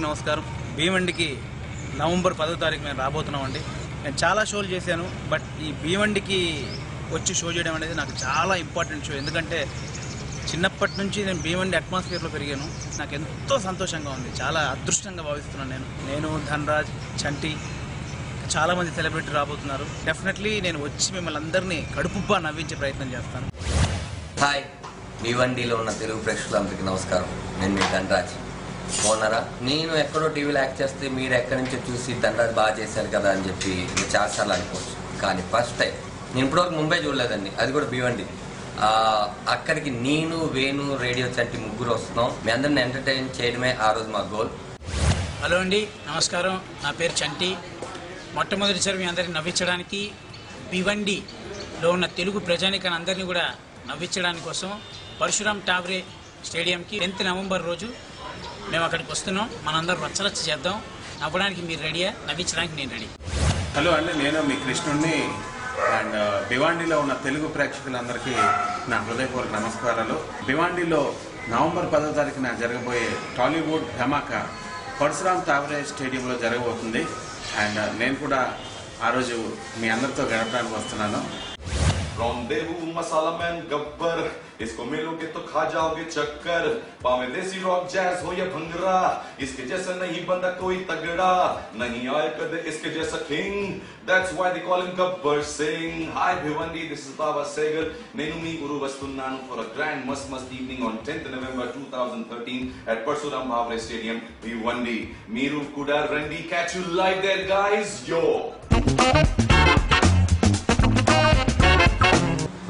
అందరికీ నమస్కారం. భీమండికి నవంబర్ 10వ తారీఖు మేము రాబోతున్నామండి. నేను చాలా షోలు చేశాను, బట్ ఈ భీమండికి వచ్చి షో చేయడం అనేది నాకు చాలా ఇంపార్టెంట్ షో. ఎందుకంటే చిన్నప్పటి నుంచి నేను భీమండి అట్మాస్ఫియర్లో పెరిగాను. నాకు ఎంతో సంతోషంగా ఉంది, చాలా అదృష్టంగా భావిస్తున్నాను. నేను ధనరాజ్, చంటి, చాలామంది సెలబ్రిటీ రాబోతున్నారు. డెఫినెట్లీ నేను వచ్చి మిమ్మల్ని అందరినీ కడుపుబ్బా నవ్వించే ప్రయత్నం చేస్తాను. హాయ్, భీవండిలో ఉన్న తెలుగు ప్రేక్షకులందరికీ నమస్కారం. నేను మీ ధనరాజ్. బాగున్నారా? నేను ఎక్కడో టీవీలో యాక్ట్ చేస్తే మీరు ఎక్కడి నుంచో చూసి ధనరాజ్ బాగా చేశారు కదా అని చెప్పి నేను చాలాసార్లు అనుకోవచ్చు. కానీ ఫస్ట్ టైం నేను ఇప్పటివరకు ముంబై చూడలేదండి, అది కూడా భీవండి. అక్కడికి నేను, వేణు, రేడియో చంటి ముగ్గురు వస్తున్నాం. మీ అందరిని ఎంటర్టైన్ చేయడమే ఆ రోజు మా గోల్. హలో అండి, నమస్కారం. నా పేరు చంటి. మొట్టమొదటిసారి మీ అందరిని నవ్వించడానికి, భీవండిలో ఉన్న తెలుగు ప్రజానికాన్ని అందరినీ కూడా నవ్వించడానికి కోసం పరశురామ్ ఠావ్రే స్టేడియంకి 10th నవంబర్ రోజు మేము అక్కడికి వస్తున్నాం. మనందరం రచ్చరచ్చ చేద్దాం. నవ్వడానికి మీరు రెడీయా? నవ్వించడానికి నేను రెడీ. హలో అండి, నేను మీ కృష్ణుడిని. అండ్ భివాండిలో ఉన్న తెలుగు ప్రేక్షకులందరికీ నా హృదయపూర్వక నమస్కారాలు. భివాండిలో నవంబర్ 10వ తారీఖున జరగబోయే టాలీవుడ్ ధమాకా పరశురామ్ ఠావ్రే స్టేడియంలో జరగబోతుంది. అండ్ నేను కూడా ఆ రోజు మీ అందరితో గడపడానికి వస్తున్నాను. रॉन्डेवू मसाला मैन गब्बर, इसको मिलोगे तो खा जाओगे चक्कर. पावे देसी रॉक जैज हो या भंगरा, इसके जैसा नहीं बंदा कोई तगड़ा. नहीं आए कदे इसके जैसा king, that's why they call him Gabbar Singh. Hi Bhiwandi, this is Baba Segal. Nenu mee uru vastunnanu for a grand must evening on 10th November 2013 at Parsuram Bhavre Stadium, Bhiwandi. Meeru kuda randi, catch you live there guys. Yo.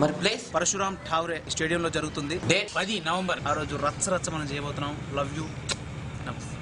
మరి place Parashuram ఠావ్రే స్టేడియంలో జరుగుతుంది. Date 10 November. ఆ రోజు రచ్చ మనం చేయబోతున్నాం. Love you. నమస్తే.